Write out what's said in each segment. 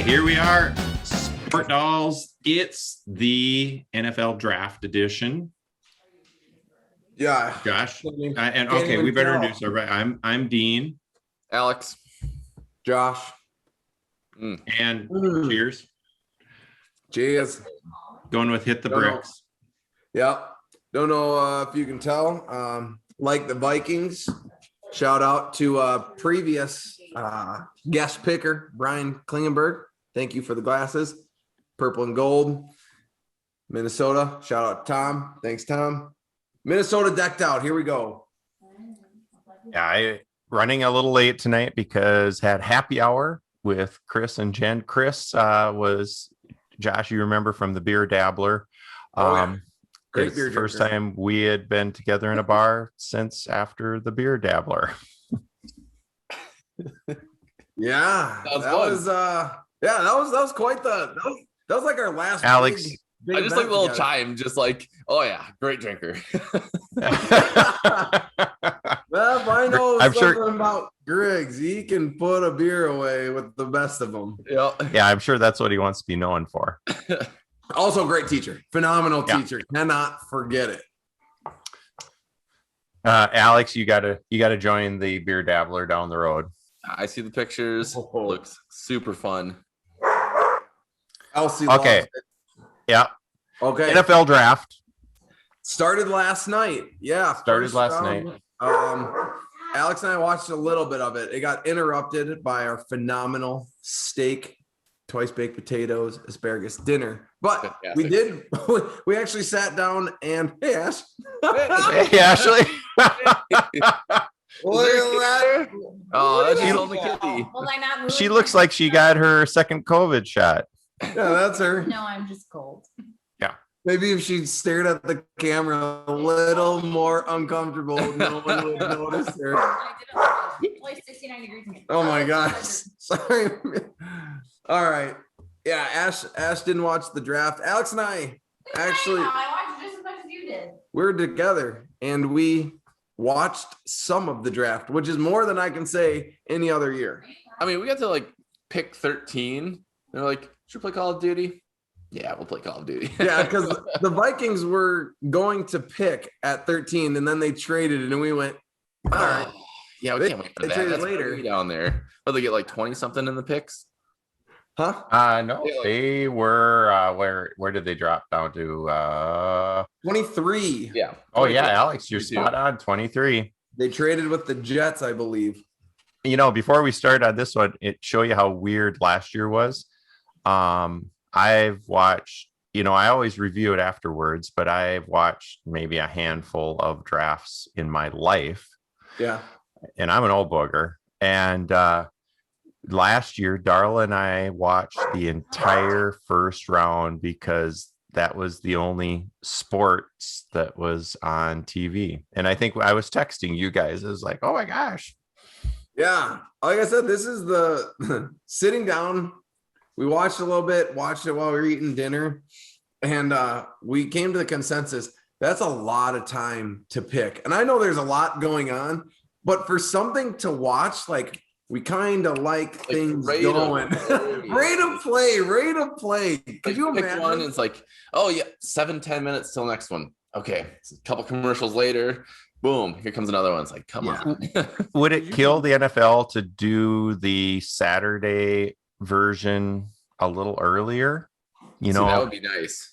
here we are, Sport Dolls. It's the NFL Draft Edition. Yeah, Josh, and okay, we better introduce everybody. I'm Dean. Alex. Josh. And cheers. Cheers. Going with Hit the Bricks. Yep. Don't know if you can tell. Like the Vikings, shout out to previous guest picker, Brian Klingenberg. Thank you for the glasses. Purple and gold. Minnesota, shout out Tom. Thanks, Tom. Minnesota decked out. Here we go. Yeah, I running a little late tonight because had happy hour with Chris and Jen. Chris was Josh, you remember from the Beer Dabbler. Great beer first drinker. time we had been together in a bar since after the Beer Dabbler. Yeah, that was quite the that was like our last Alex. big I just like event the little together. chime, just like, oh yeah, great drinker. Well, if I know I'm something sure- about Griggs, he can put a beer away with the best of them. Yeah. Yeah, I'm sure that's what he wants to be known for. Also, great teacher, phenomenal Yeah. teacher. Cannot forget it. Alex, you gotta join the Beer Dabbler down the road. I see the pictures. Oh. Looks super fun. Elsie, Okay. loves it. Yeah, Okay. NFL Draft. Started last night. Yeah, Started first last round. Alex and I watched a little bit of it. It got interrupted by our phenomenal steak, twice baked potatoes, asparagus dinner. But Fantastic. we actually sat down and hey Ash. Hey, Ashley. Look at that. Oh, that's She- just on the kitty. Was I not moving? She looks like she got her second COVID shot. Yeah, that's her. No, I'm just cold. Maybe if she stared at the camera a little more uncomfortable, no one would notice her. I did it like 69 degrees. in Oh my gosh. Sorry. All right. Yeah, Ash didn't watch the draft. Alex and I actually I watched just as much as you did. we're together and we watched some of the draft, which is more than I can say any other year. I mean, we got to like pick 13. They're like, should we play Call of Duty? Yeah, we'll play Call of Duty. Yeah, because the Vikings were going to pick at 13 and then they traded it and we went, all right. Yeah, we They- can't wait for they that. traded That's later. later down there. But they get like 20 something in the picks. Huh? No, Yeah, like- they were where did they drop down to? 23. Yeah. Oh yeah, Alex, you're 22. spot on. 23. They traded with the Jets, I believe. You know, before we start on this one, it show you how weird last year was. I've watched, you know, I always review it afterwards, but I've watched maybe a handful of drafts in my life, Yeah. and I'm an old booger. And last year, Darla and I watched the entire first round because that was the only sports that was on TV. And I think I was texting you guys. I was like, oh my gosh. Yeah. Like I said, this is the sitting down. We watched a little bit, watched it while we were eating dinner. And we came to the consensus. That's a lot of time to pick. And I know there's a lot going on, but for something to watch, like we kind of like things rate of going. play. Rate of play. Could you pick imagine? one and it's like, oh yeah, 7-10 minutes till next one. Okay. A couple commercials later, boom, here comes another one. It's like, come on. Would it kill the NFL to do the Saturday version a little earlier? You See, that know, would be nice.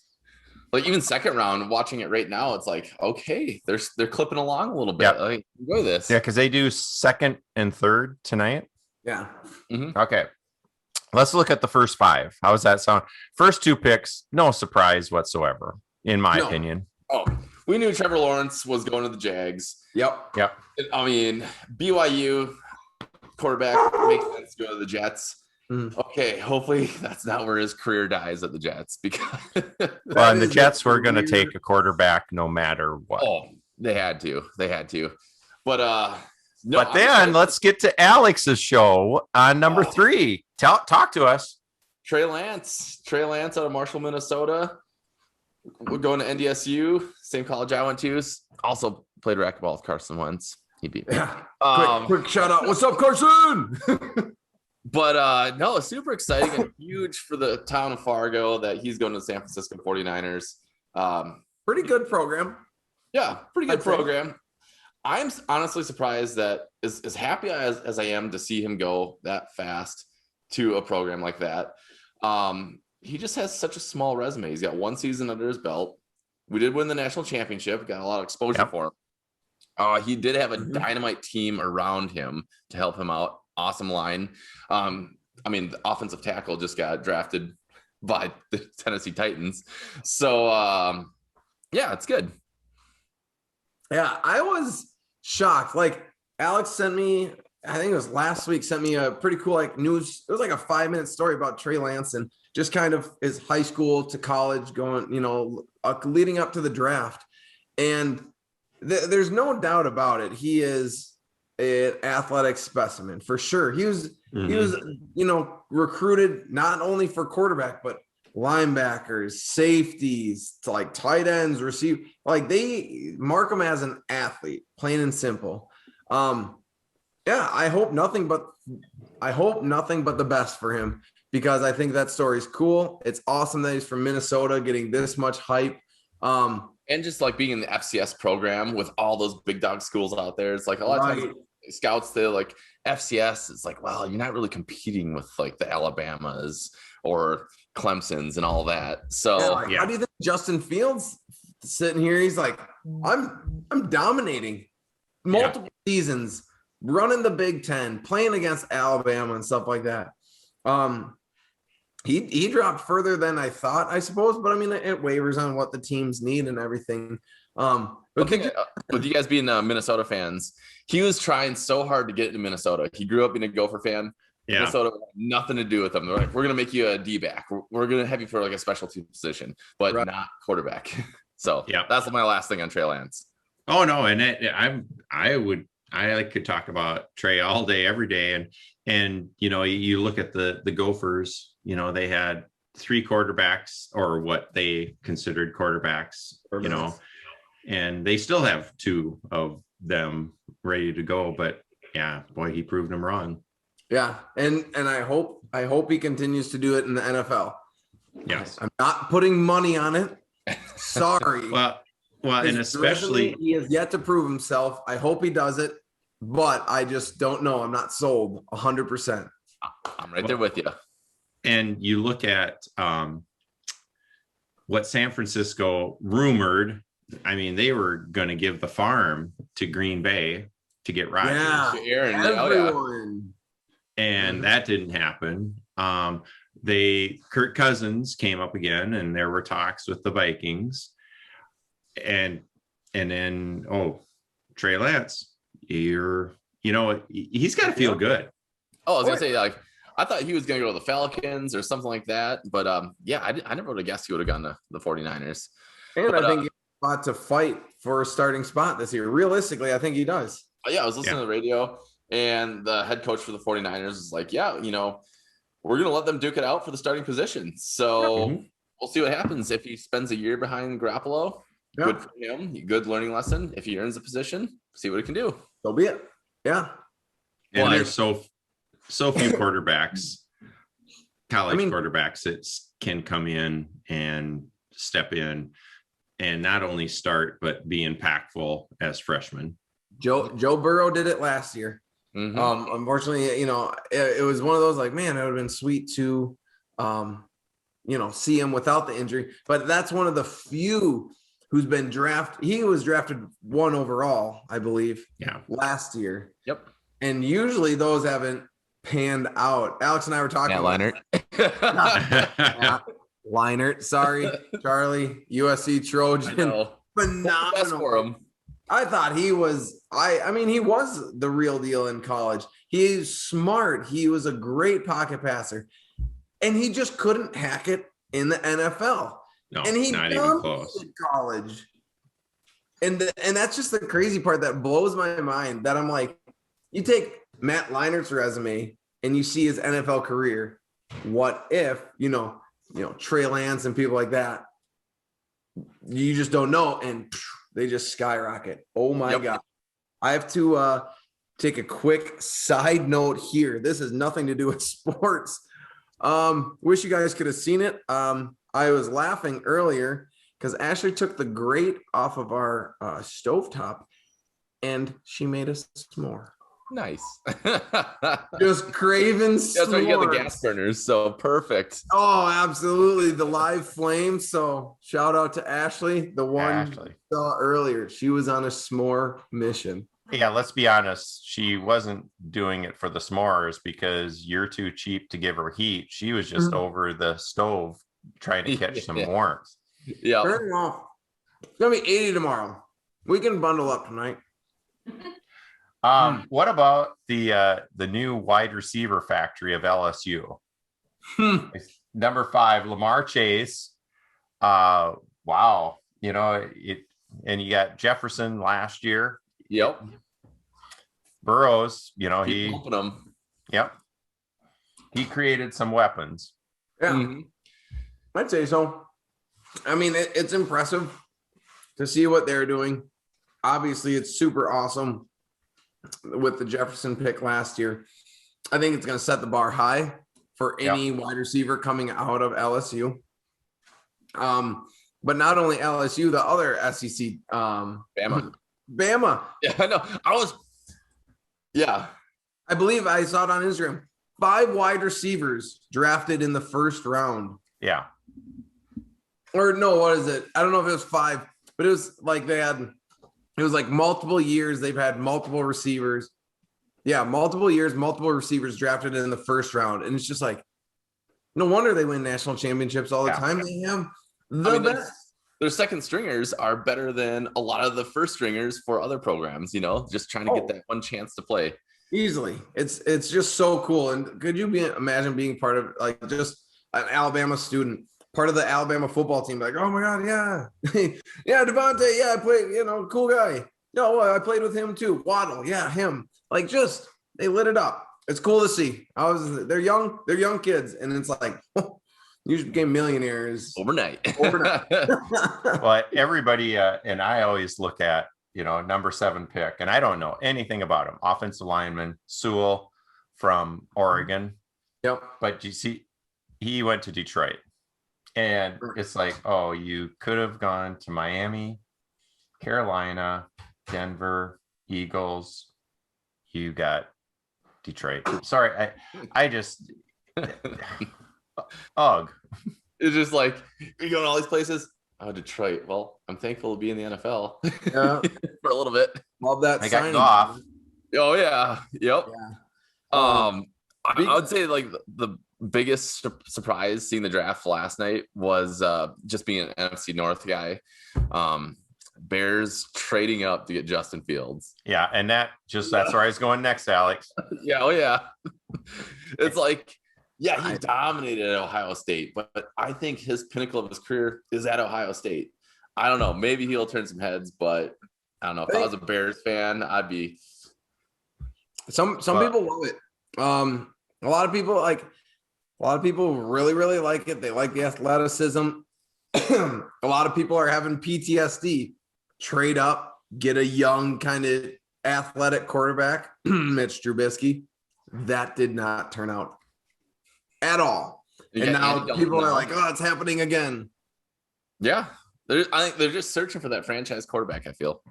Like even second round, watching it right now, it's like, okay, they're clipping along a little bit. Yep. Like, enjoy this. yeah, because they do second and third tonight. Yeah. Okay. Let's look at the first five. How does that sound? First two picks, no surprise whatsoever, in my No. opinion. Oh, we knew Trevor Lawrence was going to the Jags. Yep. I mean, BYU quarterback makes sense to go to the Jets. Mhm. Okay, hopefully that's not where his career dies at the Jets because Well, and the is Jets were going to weird- take a quarterback no matter what. oh, they had to. But no, but I'm then excited. let's get to Alex's show on number Oh. 3. Talk to us. Trey Lance out of Marshall, Minnesota. We're going to NDSU, same college I went to. Also played racquetball with Carson Wentz. He beat me. Yeah. Um, Quick shout out. What's up, Carson? But no, super exciting and huge for the town of Fargo that he's going to the San Francisco 49ers. Pretty good program. Yeah, pretty good I'd say. program. I'm honestly surprised that as happy as I am to see him go that fast to a program like that. He just has such a small resume. He's got one season under his belt. We did win the national championship, got a lot of exposure Yep. for him. He did have a Mhm. dynamite team around him to help him out. Awesome line. I mean, the offensive tackle just got drafted by the Tennessee Titans. So yeah, it's good. Yeah, I was shocked. Like Alex sent me, I think it was last week, sent me a pretty cool like news. It was like a 5-minute story about Trey Lance and just kind of his high school to college going, leading up to the draft. And there's no doubt about it. He is an athletic specimen for sure. He was, recruited not only for quarterback, but linebackers, safeties, to like tight ends, receive, like they mark him as an athlete, plain and simple. Yeah, I hope nothing but the best for him because I think that story is cool. It's awesome that he's from Minnesota getting this much hype. And just like being in the FCS program with all those big dog schools out there, it's like a lot of times scouts, they're like FCS. It's like, well, you're not really competing with like the Alabamas or Clemson's and all that. So How do you think Justin Fields sitting here? He's like, I'm dominating multiple seasons, running the Big Ten, playing against Alabama and stuff like that. He dropped further than I thought, I suppose, but I mean, it wavers on what the teams need and everything. with you guys being Minnesota fans, he was trying so hard to get into Minnesota. He grew up being a Gopher fan. Yeah. Minnesota had nothing to do with them. They're like, we're gonna make you a D-back. We're gonna have you for like a specialty position, but Right. not quarterback. So Yeah. that's my last thing on Trey Lance. Oh no, and I could talk about Trey all day, every day, and you look at the Gophers. They had 3 quarterbacks, or what they considered quarterbacks. And they still have 2 of them ready to go. But yeah, boy, he proved them wrong. Yeah, and I hope he continues to do it in the NFL. Yes. I'm not putting money on it. Sorry. Well, and His especially resume, he has yet to prove himself. I hope he does it, but I just don't know. I'm not sold 100%. I'm right there with you. and you look at what San Francisco rumored. I mean, they were going to give the farm to Green Bay to get Rodgers. Yeah, Aaron, everyone. And that didn't happen. Kirk Cousins came up again, and there were talks with the Vikings, and then Trey Lance, he's got to feel good. Oh, I was gonna say, like, I thought he was gonna go to the Falcons or something like that, but I never would have guessed he would have gone to the 49ers. And I think he has a lot to fight for a starting spot this year. Realistically, I think he does. I was listening to the radio, and the head coach for the 49ers is like, we're going to let them duke it out for the starting position. So we'll see what happens. If he spends a year behind Garoppolo, good for him. Good learning lesson. If he earns a position, see what he can do. So be it. Yeah. And there's so few quarterbacks, college quarterbacks that can come in and step in and not only start, but be impactful as freshmen. Joe Burrow did it last year. Mm-hmm. Unfortunately, it was one of those like, man, it would have been sweet to, see him without the injury. But that's one of the few who's been drafted. He was drafted 1 overall, I believe, last year. Yep. And usually those haven't panned out. Alex and I were talking. Matt Leinart. Leinart, sorry, Charlie, USC Trojan, phenomenal for him. I thought he was. He was the real deal in college. He's smart. He was a great pocket passer, and he just couldn't hack it in the NFL. No, and he not even close. In college, and that's just the crazy part that blows my mind. That I'm like, you take Matt Leinart's resume and you see his NFL career. What if Trey Lance and people like that? You just don't know, and they just skyrocket. Oh my God. I have to take a quick side note here. This has nothing to do with sports. Wish you guys could have seen it. I was laughing earlier because Ashley took the grate off of our stovetop and she made us s'more. Nice. Just craving s'mores. That's why you got the gas burners. So perfect. Oh, absolutely. The live flame. So shout out to Ashley, the one Ashley. you saw earlier. She was on a s'more mission. Yeah, let's be honest. She wasn't doing it for the s'mores because you're too cheap to give her heat. She was just over the stove trying to catch some warmth. Yeah. Turn it off. It's gonna be 80 tomorrow. We can bundle up tonight. What about the new wide receiver factory of LSU? Number 5, Lamar Chase. Wow. You know, and you got Jefferson last year. Yep. Burrows, you know, Keep pumping them. Yep. He created some weapons. Yeah, Mhm. I'd say so. I mean, it's impressive to see what they're doing. Obviously, it's super awesome with the Jefferson pick last year. I think it's going to set the bar high for any wide receiver coming out of LSU. But not only LSU, the other SEC, Bama. Yeah, I know. I believe I saw it on Instagram. 5 wide receivers drafted in the first round. Yeah. Or no, what is it? I don't know if it was 5, but it was like it was like multiple years. They've had multiple receivers. Yeah, multiple years, multiple receivers drafted in the first round. And it's just like, no wonder they win national championships all the time. They have the best. Their second stringers are better than a lot of the first stringers for other programs, you know, just trying to get that one chance to play. Easily. It's just so cool. And could you imagine being part of like just an Alabama student, part of the Alabama football team? Like, oh my God, yeah. Yeah, Devontae, yeah, I played, you know, cool guy. No, I played with him too. Waddle, yeah, him. Like just they lit it up. It's cool to see. They're young kids, and it's like you just became millionaires Overnight. Well, everybody, and I always look at, you know, number 7 pick, and I don't know anything about him. Offensive lineman, Sewell from Oregon. Yep. But you see, he went to Detroit. And it's like, oh, you could have gone to Miami, Carolina, Denver, Eagles. You got Detroit. Sorry, I just ugh. It's just like you're going to all these places. Oh, Detroit. Well, I'm thankful to be in the NFL Yeah. for a little bit. Love that. I got signing. Goff. Oh yeah. Yep. Yeah. I would say like the biggest surprise seeing the draft last night was just being an NFC North guy. Bears trading up to get Justin Fields. Yeah, and that's where I was going next, Alex. Yeah, oh yeah. It's like, yeah, he dominated at Ohio State, but I think his pinnacle of his career is at Ohio State. I don't know. Maybe he'll turn some heads, but I don't know. If I was a Bears fan, I'd be. Some people love it. A lot of people really, really like it. They like the athleticism. A lot of people are having PTSD. Trade up, get a young kind of athletic quarterback, Mitch Trubisky. That did not turn out at all. And now people are like, oh, it's happening again. Yeah. I think they're just searching for that franchise quarterback, I feel.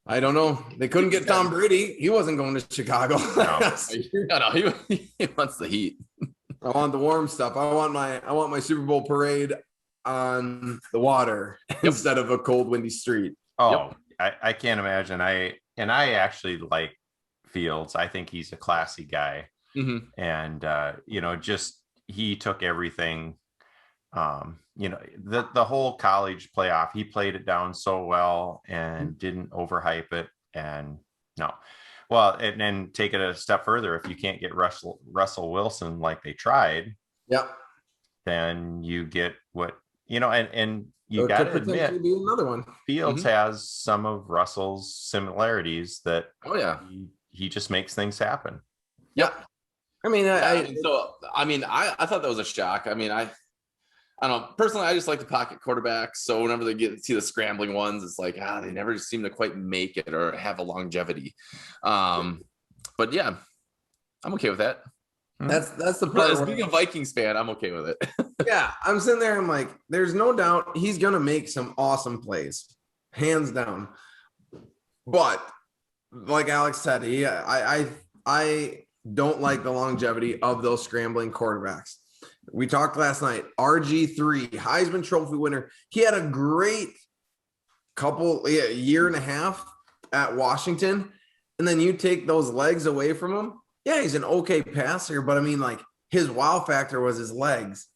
I don't know. They couldn't get Tom Brady. He wasn't going to Chicago. No, he wants the heat. I want the warm stuff. I want my Super Bowl parade on the water instead of a cold, windy street. Oh, I can't imagine. I actually like Fields. I think he's a classy guy. Mm-hmm. And you know, just he took everything. You know, the whole college playoff, he played it down so well and didn't overhype it. And no, well, and then take it a step further. If you can't get Russell Wilson like they tried, then you get what, you know, and you got to admit, be another one. Fields has some of Russell's similarities that he just makes things happen. Yeah. I mean, I thought that was a shock. I mean, I don't know. Personally, I just like the pocket quarterbacks. So whenever they see the scrambling ones, it's like, they never seem to quite make it or have a longevity. But yeah, I'm okay with that. That's the But part. as being a Vikings fan, I'm okay with it. Yeah, I'm sitting there. I'm like, there's no doubt he's gonna make some awesome plays, hands down. But like Alex said, I don't like the longevity of those scrambling quarterbacks. We talked last night. RG3, Heisman Trophy winner. He had a great year and a half at Washington, and then you take those legs away from him. Yeah, he's an okay passer, but I mean, like, his wow factor was his legs.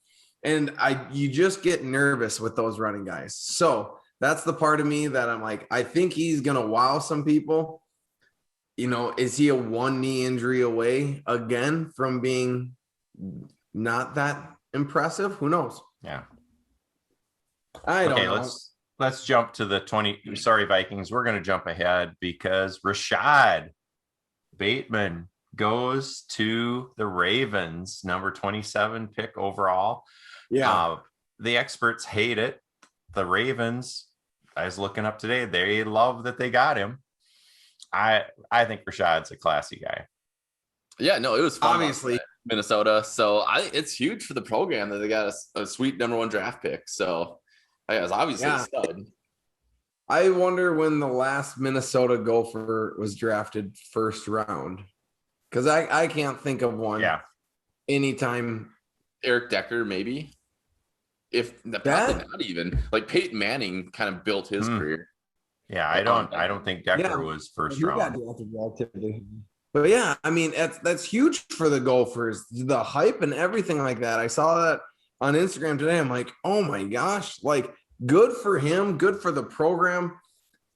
And you just get nervous with those running guys. So that's the part of me that I'm like, I think he's going to wow some people. You know, is he a one knee injury away again from being not that impressive? Who knows? Yeah. I don't know. Let's jump to the Vikings. We're going to jump ahead because Rashad Bateman goes to the Ravens, number 27 pick overall. Yeah. The experts hate it. The Ravens, I was looking up today, they love that they got him. I think Rashad's a classy guy. Yeah, no, it was fun. Obviously, Minnesota. So I think it's huge for the program that they got a sweet number 1 draft pick. So yeah, it's obviously a stud. I wonder when the last Minnesota Gopher was drafted first round. Because I can't think of one. Yeah. Anytime. Eric Decker, maybe. Probably not even. Like Peyton Manning kind of built his career. Yeah, I don't think Decker was first round. But yeah, I mean, that's huge for the Gophers. The hype and everything like that. I saw that on Instagram today. I'm like, oh my gosh, like, good for him, good for the program.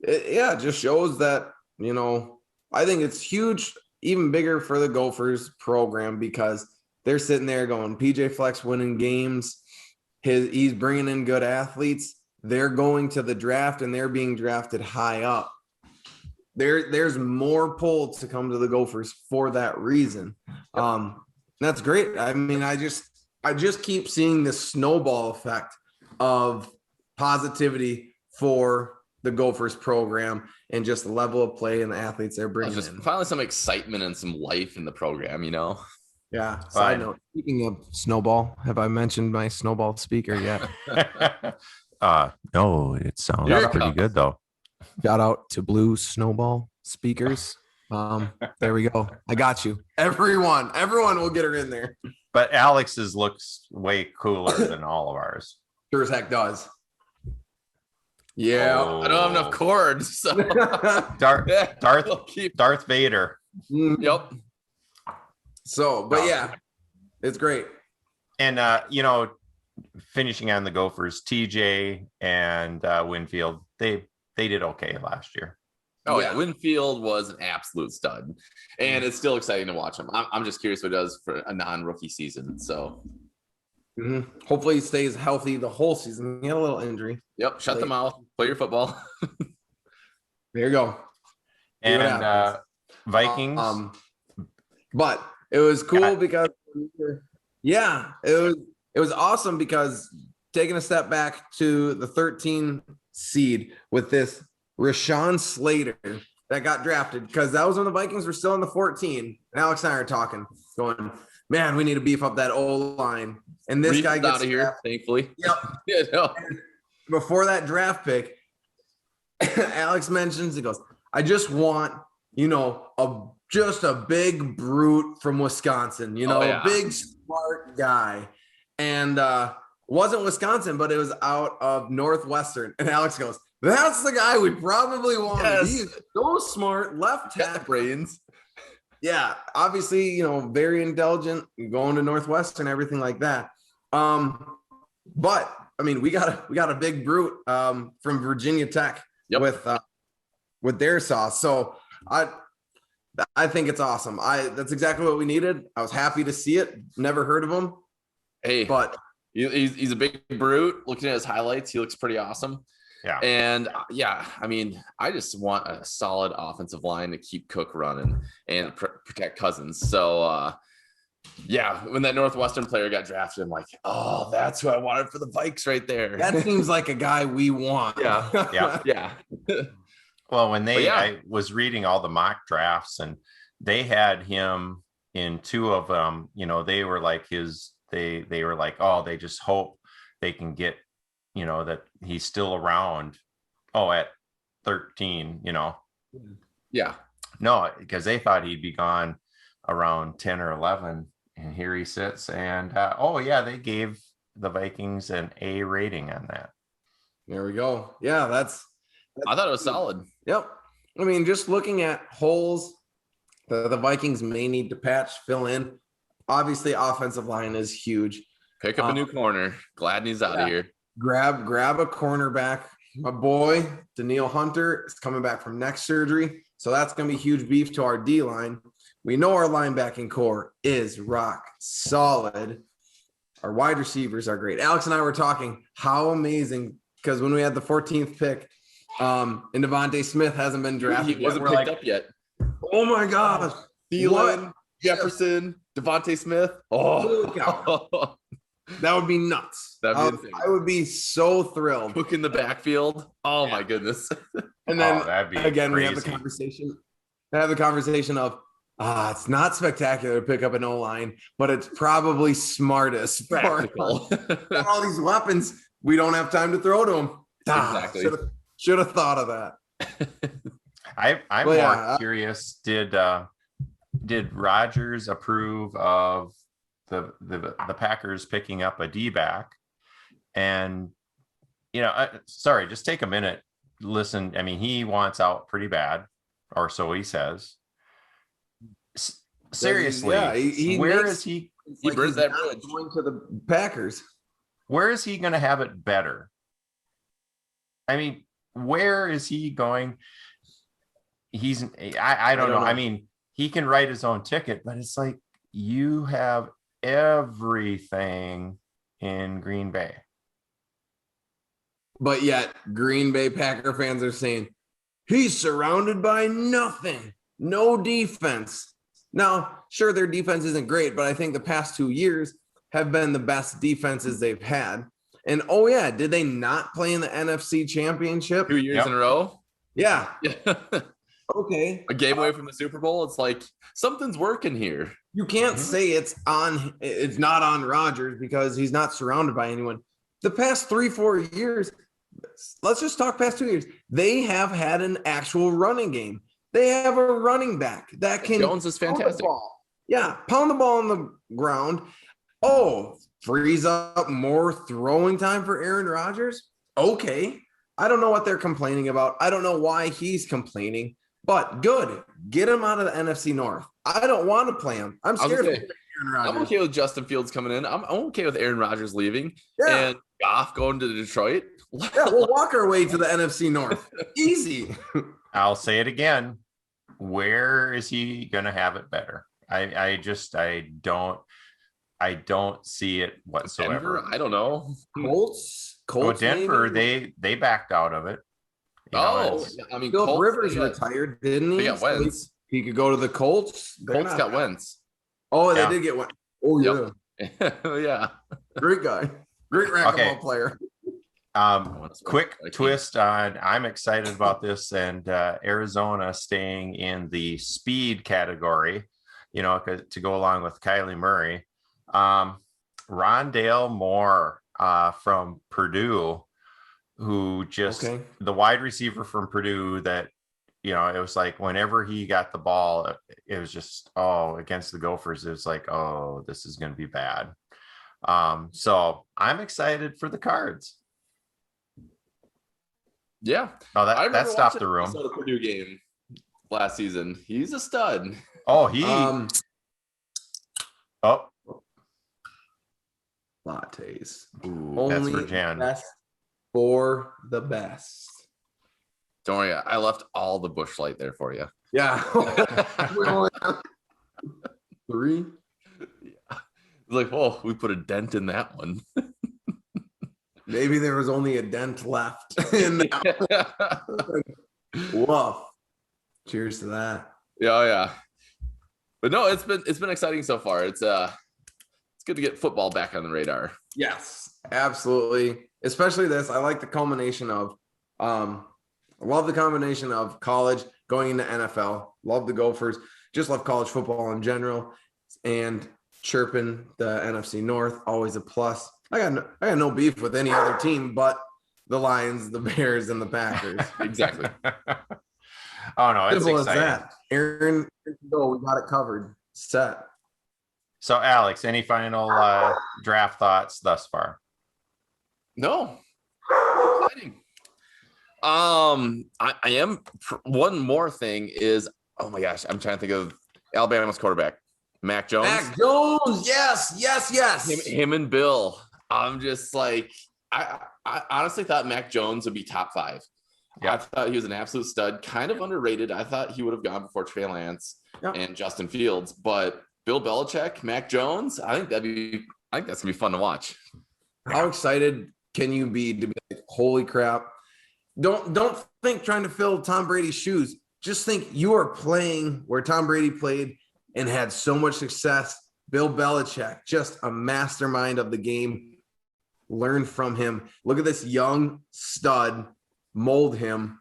It just shows that, you know, I think it's huge. Even bigger for the Gophers program because they're sitting there going, PJ Fleck's winning games. He's bringing in good athletes. They're going to the draft and they're being drafted high up. There's more pull to come to the Gophers for that reason. That's great. I mean, I just keep seeing this snowball effect of positivity for the Gophers program and just the level of play and the athletes they're bringing in. Finally some excitement and some life in the program, you know? Yeah. Side note, speaking of snowball, have I mentioned my snowball speaker yet? No, it sounds pretty good though. Shout out to Blue Snowball speakers. There we go. I got you. Everyone will get her in there. But Alex's looks way cooler than all of ours. Sure as heck does. Yeah. I don't have enough cords. So. Darth Vader. Yep. So, but yeah, it's great. And finishing on the Gophers, TJ and Winfield, they did okay last year. Oh yeah, Winfield was an absolute stud, and it's still exciting to watch him. I'm just curious what he does for a non-rookie season. So hopefully he stays healthy the whole season. He had a little injury. Yep, shut the mouth, play your football. There you go. And Vikings. But it was cool because it was awesome because taking a step back to the 13 seed with this Rashawn Slater that got drafted, because that was when the Vikings were still in the 14. And Alex and I are talking, going, man, we need to beef up that O-line. And this guy gets out of here, thankfully. Yep. Before that draft pick, Alex mentions, he goes, I just want, just a big brute from Wisconsin, a big smart guy. And wasn't Wisconsin, but it was out of Northwestern. And Alex goes, that's the guy we probably want. Yes. He's so smart, left tackle. Brains. Yeah, obviously, very intelligent, going to Northwestern, everything like that. But I mean, we got a big brute from Virginia Tech with their sauce. So I think it's awesome. That's exactly what we needed. I was happy to see it. Never heard of him. Hey, but he's a big brute. Looking at his highlights, he looks pretty awesome. Yeah. And I mean, I just want a solid offensive line to keep Cook running and protect Cousins. So Yeah, when that Northwestern player got drafted, I'm like, oh, that's who I wanted for the Vikes right there. That seems like a guy we want. Yeah. Yeah. Well, when yeah. I was reading all the mock drafts and they had him in two of them, you know, they were like they were like, oh, they just hope they can get, you know, that he's still around. Oh, at 13, you know. Yeah. No, because they thought he'd be gone around 10 or 11. And here he sits. And oh, yeah, they gave the Vikings an A rating on that. There we go. Yeah, that's I thought it was solid. Yep. I mean, just looking at holes the Vikings may need to patch, fill in. Obviously, offensive line is huge. Pick up a new corner. Gladney's out of here. Grab a cornerback. My boy, Daniil Hunter, is coming back from neck surgery. So that's going to be huge beef to our D line. We know our linebacking core is rock solid. Our wide receivers are great. Alex and I were talking how amazing, because when we had the 14th pick, and Devontae Smith hasn't been drafted. He wasn't picked up yet. Oh my gosh. Thielen, Jefferson, Devontae Smith. Oh, that would be nuts. That'd be insane. I would be so thrilled. Cook in the backfield. Oh my goodness. And then that'd be again, crazy. we have the conversation of it's not spectacular to pick up an O-line, but it's probably smartest. Practical. Got all these weapons, we don't have time to throw to them. Exactly. Should have thought of that. I'm more curious. Did Rodgers approve of the Packers picking up a D-back? And you know, sorry, just take a minute. Listen, I mean, he wants out pretty bad, or so he says. Seriously, Yeah, where is he? He burns that not bridge. going to the Packers. Where is he going to have it better? I mean, where is he going? I don't know. I mean, he can write his own ticket, but it's like you have everything in Green Bay. But yet, Green Bay Packer fans are saying he's surrounded by nothing, no defense. Now, sure, their defense isn't great, but I think the past 2 years have been the best defenses they've had. And oh yeah, did they not play in the NFC Championship? 2 years in a row. Yeah. Yeah. Okay. A game away from the Super Bowl. It's like something's working here. You can't say it's not on Rodgers because he's not surrounded by anyone. The past 3-4 years, let's just talk past 2 years. They have had an actual running game. They have a running back that can. Jones is fantastic. Pound the ball on the ground. Oh, frees up more throwing time for Aaron Rodgers. Okay. I don't know what they're complaining about. I don't know why he's complaining, but good. Get him out of the NFC North. I don't want to play him. I'm scared of Aaron Rodgers. I'm okay with Justin Fields coming in. I'm okay with Aaron Rodgers leaving Yeah. and Goff going to Detroit. Yeah, we'll walk our way to the NFC North. Easy. I'll say it again. Where is he going to have it better? I don't see it whatsoever. Denver? I don't know. Colts. Denver, maybe? they backed out of it. You know, I mean, Philip Colts, Rivers they got- retired, didn't he? They got Wentz. He could go to the Colts. They're Colts not- got Wentz. Oh, they Yeah. did get one. Oh, yeah. Yep. Yeah. Great guy. Great racquetball Okay. player. Quick twist on. I'm excited about this, and Arizona staying in the speed category. You know, to go along with Kylie Murray. Rondale Moore from Purdue, who just the wide receiver from Purdue that, you know, it was like whenever he got the ball, it was just, against the Gophers, it was like, this is going to be bad. So I'm excited for the Cards. Yeah. Oh, I remember that stopped watching the room. an episode of Purdue game last season. He's a stud. Oh, he. Lattes. Ooh, that's for Jan. Best for the best. Don't worry. I left all the Busch Light there for you. Yeah. We only have 3. Like, oh, we put a dent in that one. Maybe there was only a dent left in that. Woof. Cheers to that. Yeah. But no, it's been exciting so far. It's good to get football back on the radar. Yes, absolutely. Especially this. I like the culmination of I love the combination of college going into NFL. Love the Gophers. Just love college football in general. And chirping the NFC North, always a plus. I got no beef with any other team but the Lions, the Bears, and the Packers. Exactly. Oh no, it's Simple as exciting. that. Aaron, go. We got it covered. Set. So, Alex, any final draft thoughts thus far? No. Exciting. I am. One more thing is, oh my gosh, I'm trying to think of Alabama's quarterback, Mac Jones. Mac Jones. Yes. Him and Bill. I'm just like, I honestly thought Mac Jones would be top 5. Yeah. I thought he was an absolute stud, kind of underrated. I thought he would have gone before Trey Lance Yep. and Justin Fields, but Bill Belichick, Mac Jones, I think that's gonna be fun to watch. How excited can you be to be like, holy crap? Don't think trying to fill Tom Brady's shoes. Just think you are playing where Tom Brady played and had so much success. Bill Belichick, just a mastermind of the game. Learn from him. Look at this young stud, mold him.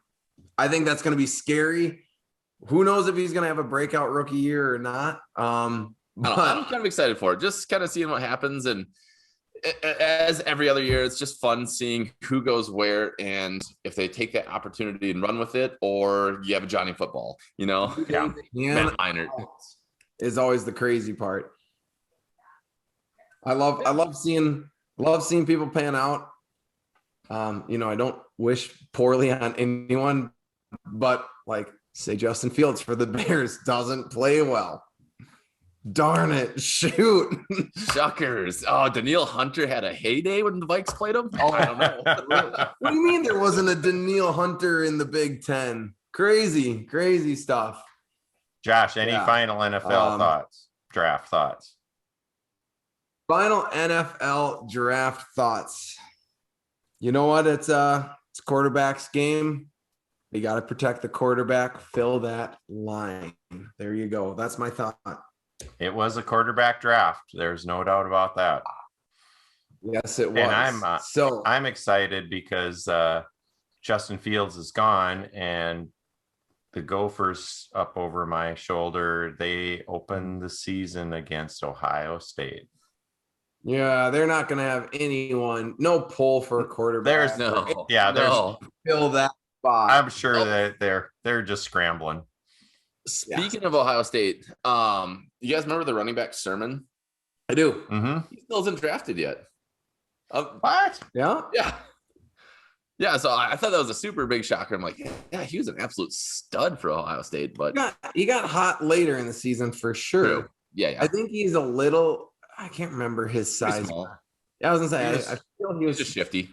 I think that's going to be scary. Who knows if he's going to have a breakout rookie year or not? I'm But kind of excited for it. Just kind of seeing what happens. And as every other year, it's just fun seeing who goes where and if they take that opportunity and run with it, or you have a Johnny football, Yeah. Matt Leinart. is always the crazy part. I love seeing people pan out. I don't wish poorly on anyone, but like say Justin Fields for the Bears doesn't play well. Darn it. Shoot. Shuckers. Oh, Daniil Hunter had a heyday when the Vikes played him. Oh, I don't know. What do you mean there wasn't a Daniil Hunter in the Big Ten? Crazy stuff. Josh, any Yeah. final NFL thoughts? Draft thoughts? Final NFL draft thoughts. You know what? It's quarterback's game. You got to protect the quarterback, fill that line. There you go. That's my thought. It was a quarterback draft. There's no doubt about that. Yes, it was. And I'm excited because Justin Fields is gone and the Gophers up over my shoulder. They opened the season against Ohio State. Yeah, they're not going to have anyone. No pull for a quarterback. There's No. Yeah, there's. No. Fill that spot. I'm sure that they're just scrambling. Speaking of Ohio State, you guys remember the running back Sermon? I do. Mm-hmm. He still isn't drafted yet. What? Yeah. Yeah. So I thought that was a super big shocker. I'm like, yeah, he was an absolute stud for Ohio State, but He got hot later in the season for sure. True. Yeah. I think he's a little. I can't remember his Pretty size. small. Yeah, I was gonna say. He was- I feel he He was was just shifty.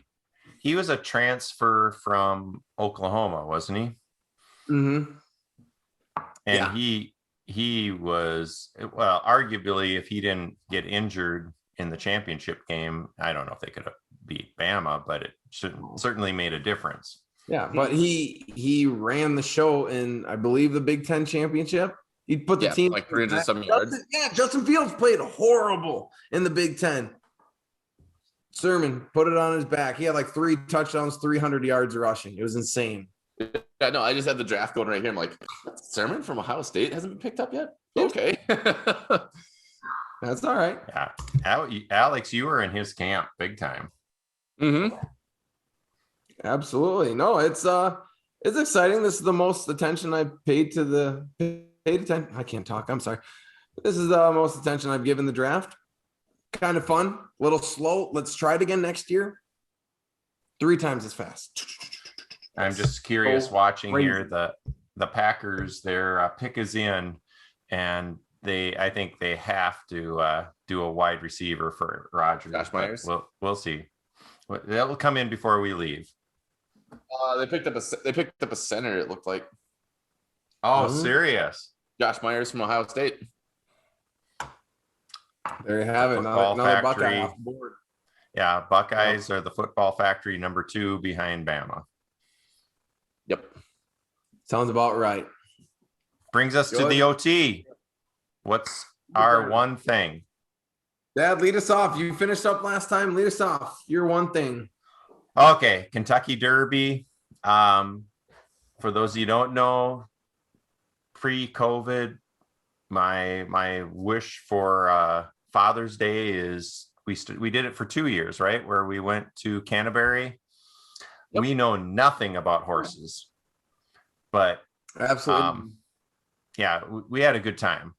He was a transfer from Oklahoma, wasn't he? Mm-hmm. And Yeah. he was, well, arguably, if he didn't get injured in the championship game, I don't know if they could have beat Bama, but it certainly made a difference. Yeah, but he ran the show in, I believe, the Big Ten championship. He put the Yeah, team like 300 some yards. Justin Fields played horrible in the Big Ten. Sermon put it on his back. He had like 3 touchdowns, 300 yards rushing. It was insane. Yeah, no, I just had the draft going right here. I'm like, Sermon from Ohio State hasn't been picked up yet. Okay. That's all right. Yeah. Alex, you were in his camp big time. Mm-hmm. Absolutely. No, it's exciting. This is the most attention I've paid attention. I can't talk. I'm sorry. This is the most attention I've given the draft. Kind of fun, a little slow. Let's try it again next year. 3 times as fast. I'm just curious So watching crazy. here the Packers, their pick is in, and I think they have to do a wide receiver for Rodgers. Josh but Myers? We'll see. That will come in before we leave. They picked up a center. It looked like Oh, Mhm. serious? Josh Myers from Ohio State. There you have it. Football Another Buckeye factory. off the board. Yeah, Buckeyes are the football factory number 2 behind Bama. Yep. Sounds about right. Brings us to Good. the OT. What's our one thing? Dad, lead us off. You finished up last time. Lead us off. Your one thing. Okay, Kentucky Derby. For those of you who don't know, pre-COVID, my wish for Father's Day is we did it for 2 years, right? Where we went to Canterbury. Yep. We know nothing about horses, but Absolutely. yeah, we had a good time.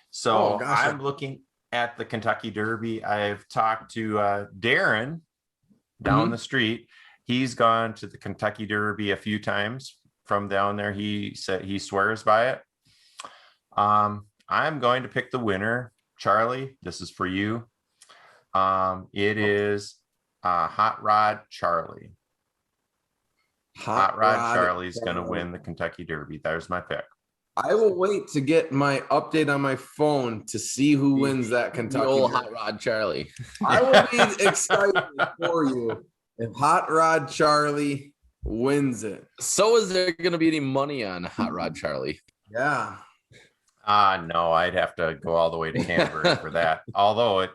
So Oh, gosh. I'm looking at the Kentucky Derby. I've talked to Darren down the street. He's gone to the Kentucky Derby a few times from down there. He said he swears by it. I'm going to pick the winner. Charlie, this is for you. It is Hot Rod Charlie. Hot Rod Charlie's going to win the Kentucky Derby. There's my pick. I will wait to get my update on my phone to see who wins that The Kentucky. old Derby. Hot Rod Charlie. I will be excited for you if Hot Rod Charlie wins it. So is there going to be any money on Hot Rod Charlie? Yeah. No, I'd have to go all the way to Canterbury for that. Although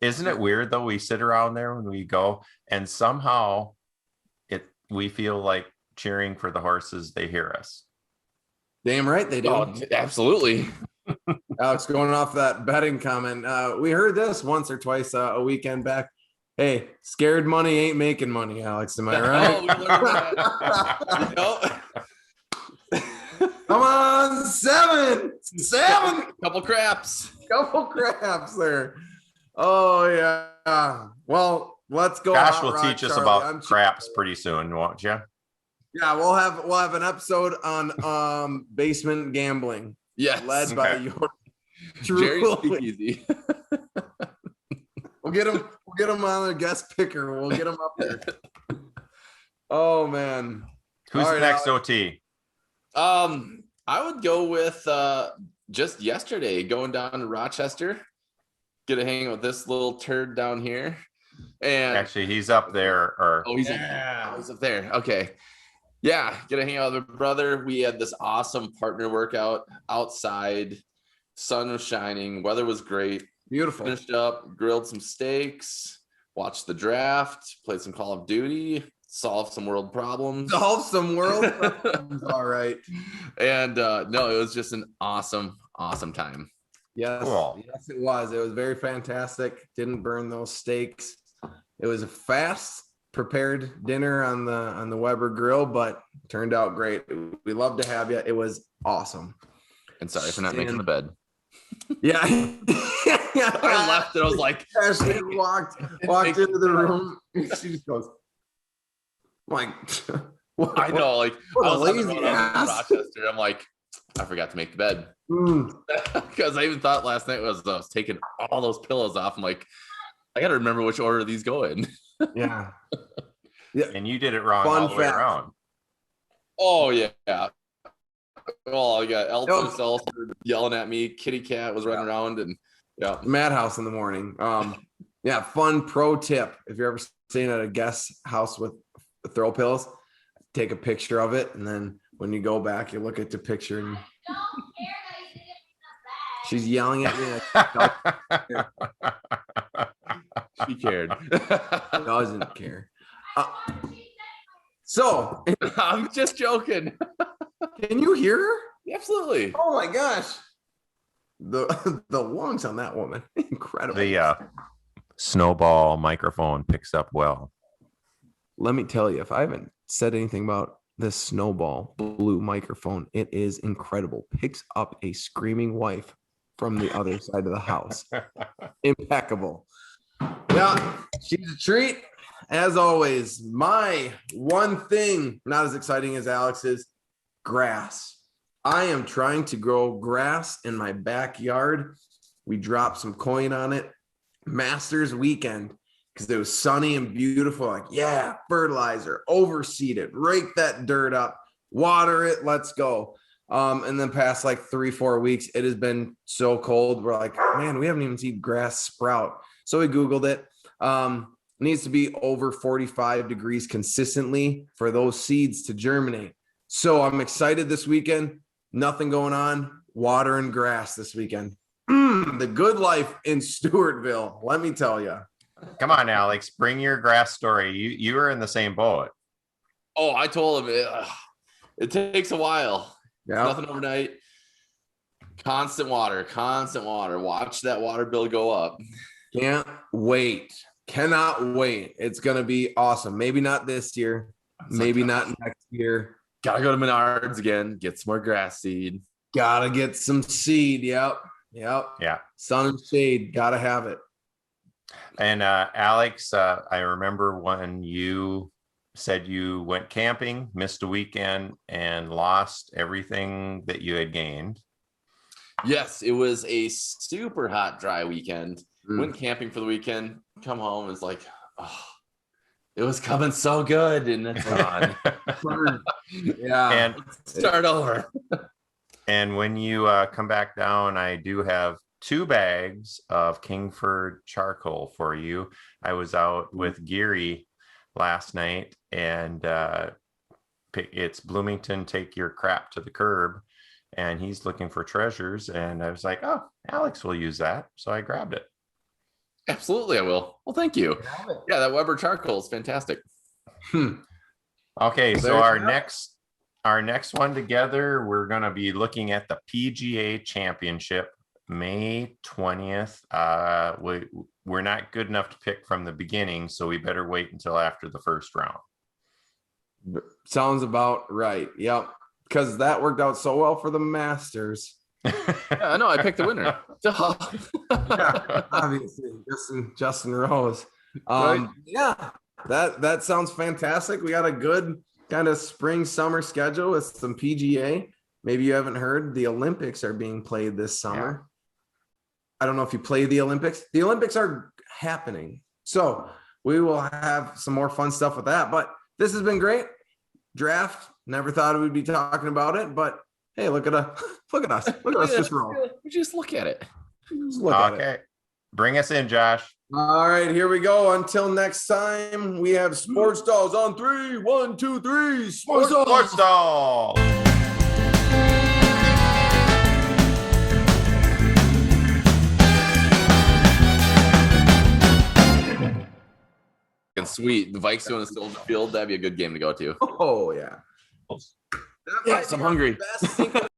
isn't it weird though? We sit around there when we go and somehow we feel like cheering for the horses. They hear us. Damn right they do. Oh, absolutely. Alex, going off that betting comment, we heard this once or twice a weekend back. Hey, scared money ain't making money, Alex. Am I right? Oh, we learned that. Come on, seven. Couple craps. Couple craps there. Oh yeah. Well, let's go. Josh Hot will Rod teach us Charlie. about I'm craps pretty soon, won't you? Yeah, we'll have an episode on basement gambling Yes. led by Okay. your Jerry truly. Speakeasy. We'll get him on a guest picker. We'll get him up there. Oh man. Who's All the right, next OT? I would go with just yesterday going down to Rochester, get a hang with this little turd down here. And Actually, he's up there. Or he's up there. Okay. Yeah, get a hang out with my brother. We had this awesome partner workout outside. Sun was shining, weather was great. Beautiful. Finished up, grilled some steaks, watched the draft, played some Call of Duty, solved some world problems. Solve some world problems. All right. And no, it was just an awesome time. Yes. Cool. Yes, it was. It was very fantastic. Didn't burn those steaks. It was a fast prepared dinner on the Weber grill, but turned out great. We love to have you. It was awesome. And sorry for not making the bed. Yeah. I left and I was like, Ashley walked into the room. She just goes, like, what- I know, like What a I was on the lazy road out to ass. Rochester. I'm like, I forgot to make the bed. Because I even thought last night I was taking all those pillows off. I'm like, I gotta remember which order these go in. Yeah. and you did it wrong Fun all the way fact. around. Oh yeah. Well, I got No. Elton yelling at me. Kitty cat was running around, and yeah. Madhouse in the morning. Yeah, fun pro tip. If you're ever staying at a guest house with throw pillows, take a picture of it, and then when you go back, you look at the picture and Don't care that you didn't bring she's yelling at me. She cared. Doesn't care. that bag. So, I'm just joking. can you hear her? Absolutely. Oh my gosh. The lungs on that woman. Incredible. The snowball microphone picks up well. Let me tell you, if I haven't said anything about this snowball blue microphone, it is incredible. Picks up a screaming wife from the other side of the house. Impeccable. Yeah, she's a treat. As always, my one thing, not as exciting as Alex's, grass. I am trying to grow grass in my backyard. We dropped some coin on it. Masters weekend, because it was sunny and beautiful. Like, yeah, fertilizer, overseed it, rake that dirt up, water it, let's go. And then past like 3-4 weeks, it has been so cold. We're like, man, we haven't even seen grass sprout. So we Googled it. Needs to be over 45 degrees consistently for those seeds to germinate. So I'm excited this weekend. Nothing going on. Water and grass this weekend. The good life in Stewartville. Let me tell you. Come on, Alex, bring your grass story. You were in the same boat. Oh, I told him it takes a while. Yeah. Nothing overnight. Constant water. Watch that water bill go up. Can't wait. Cannot wait. It's going to be awesome. Maybe not this year. Maybe not next year. Gotta go to Menards again. Get some more grass seed. Gotta get some seed. Yep. Yeah. Sun and shade. Gotta have it. And Alex, I remember when you said you went camping, missed a weekend, and lost everything that you had gained. Yes, it was a super hot, dry weekend. Mm. Went camping for the weekend. Come home, it was like, oh, it was coming so good, and it's gone. Yeah. And Start over. And when you come back down, I do have 2 bags of Kingford charcoal for you. I was out with Geary last night, and it's Bloomington, take your crap to the curb. And he's looking for treasures. And I was like, oh, Alex will use that. So I grabbed it. Absolutely, I will. Well, thank you. Yeah, that Weber charcoal is fantastic. Okay, Well, so there our you go. next one together, we're going to be looking at the PGA Championship, May 20th. We're not good enough to pick from the beginning, so we better wait until after the first round. Sounds about right. Yep. Because that worked out so well for the Masters. Yeah, I know. I picked the winner. Yeah, obviously, Justin Rose. Right. Yeah, that sounds fantastic. We got a good kind of spring summer schedule with some PGA. Maybe you haven't heard the Olympics are being played this summer. I don't know if you play the Olympics. The Olympics are happening, so we will have some more fun stuff with that. But this has been great. Draft. Never thought we'd be talking about it, but hey, look at us. Look at us just roll. Just look at it. Just look at it. Okay, bring us in, Josh. All right, here we go. Until next time, we have Sports Dolls on 3. 1, 2, 3. Sports Dolls. Sports Doll. And sweet. The Vikes doing a Silver Field. That'd be a good game to go to. Oh yeah. Yes, I'm hungry. Best